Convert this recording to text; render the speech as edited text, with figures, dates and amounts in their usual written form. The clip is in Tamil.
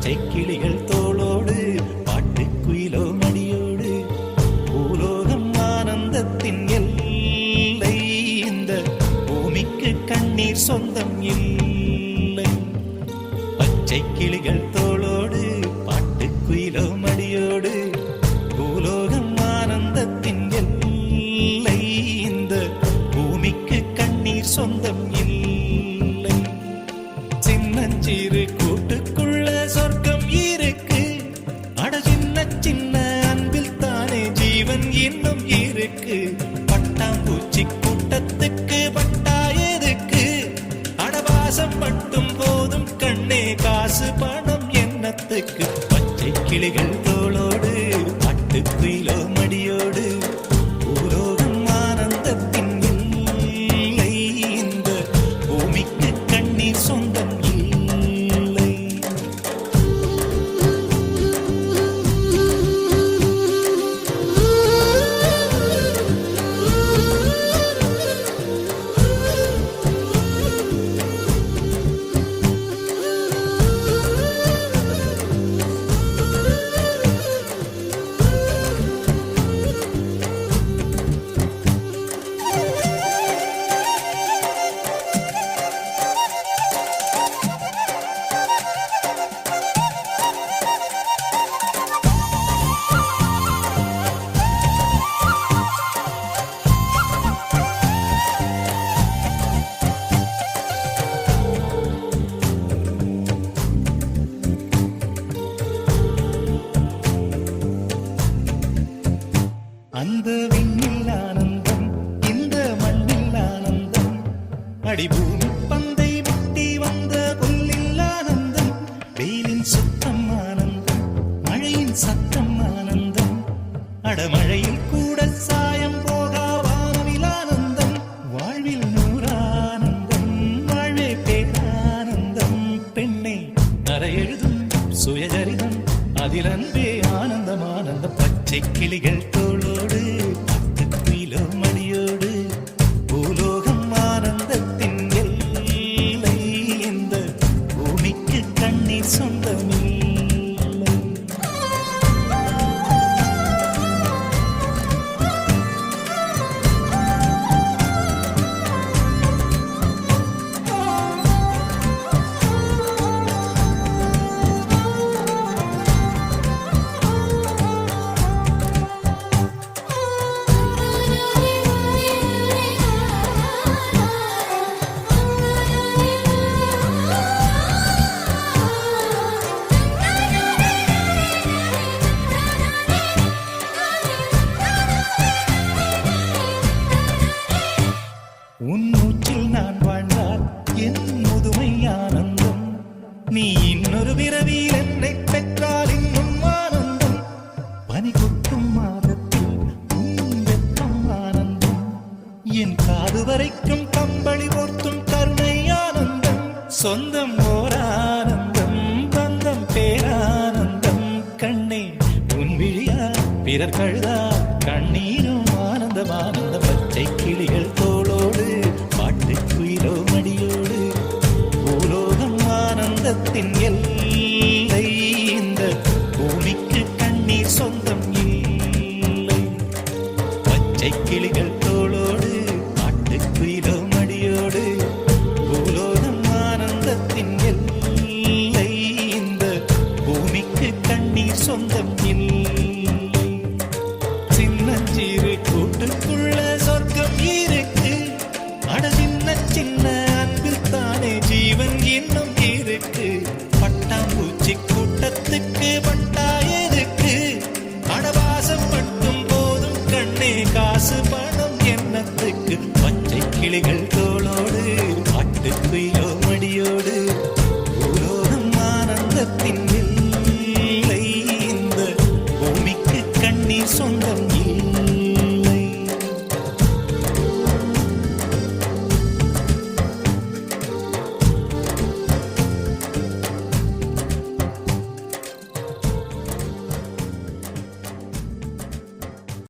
பச்சை கிளிகள் தோளோடு பாட்டுக்குயிலோ மடியோடு பூலோகம் ஆனந்தத்தின் எல்லை இந்த பூமிக்கு கண்ணீர் சொந்தம் இல்லை. பச்சை கிளிகள் தோளோடு பாட்டுக்குயிலோ மடியோடு பூலோகம் ஆனந்தத்தின் எல்லை இந்த பூமிக்கு கண்ணீர் சொந்தம் இல்லை. சின்னஞ்சிறு கூட்டுக்குள்ள சொர்க்கம் இருக்கு, அட சின்ன சின்ன அன்பில் தானே ஜீவன் இன்னும் இருக்கு. பட்டாம்பூச்சி கூட்டத்துக்கு பட்டா எதுக்கு, அடவாசம் மட்டும் போதும் கண்ணே, காசு பணம் என்னத்துக்கு. பச்சை கிளிகள் தோளோடு பட்டுக்குயிலோ மடியோடு பூலோகம் ஆனந்தத்தின் எல்லை இந்த பூமிக்கு கண்ணீர் சொந்தம் இல்லை. அந்த விண்ணில் ஆனந்தம், இந்த மண்ணில் ஆனந்தம், அடிபூமி பந்தை விட்டி வந்த புல்லில் ஆனந்தம். வெயிலின் சுத்தம் ஆனந்தம், மழையின் சத்தம் ஆனந்தம், அடமழையில் கூட சாயம் போகா வானவில் ஆனந்தம். வாழ்வில் நூறானந்தம், வாழ்வே பேரானந்தம். பெண்ணை நரை எழுதும் சுயசரிதம், அதில் அன்பே ஆனந்தம் ஆனந்தம். பச்சை கிளிகள் தோளோடு பட்டுக்குயிலோ மடியோடு பூலோகம் ஆனந்தத்தின் எல்லை இந்த பூமிக்கு கண்ணீர் சொந்தமில்லை. உன் மூச்சில் நான் வாழ்ந்தால் என் முதுமை ஆனந்தம், நீ இன்னொரு பிறவியில் என்னை பெற்றால் இன்னும் ஆனந்தம். பனி கொட்டும் மாதத்தில் உன் வெப்பம் ஆனந்தம், என் காது வரைக்கும் கம்பளி போர்த்தும் கருணை ஆனந்தம். சொந்தம் ஓர் ஆனந்தம், பந்தம் பேரானந்தம். கண்ணே உன் விழியா பிறர் கழுதா கண்ணீரும் ஆனந்தம் ஆனந்தம். பச்சை கிளிகள் தோளோடு பாட்டுக்குயிலோ மடியோடு பூலோகம் ஆனந்தத்தின் எல்லை இந்த பூமிக்கு கண்ணீர் சொந்தம் இல்லை. பச்சை கிளிகள் தோளோடு பாட்டுக்குயிலோ மடியோடு பூலோகம் ஆனந்தத்தின் எல்லை இந்த பூமிக்கு கண்ணீர் சொந்தம் இல்லை. சின்னஞ்சிறு கூட்டுக்குள்ள சொர்க்கம் இருக்கு, அட சின்ன சின்ன அன்பில் தானே ஜீவன் இன்னும் இருக்கு. பட்டாம்பூச்சி கூட்டத்துக்கு பட்டா எதுக்கு, அடவாசம் மட்டும் போதும் கண்ணே, காசு பணம் என்னத்துக்கு. பச்சை கிளிகள் தோளோடு பாட்டுக்குயிலோ மடியோடு பூலோகம் ஆனந்தத்தின்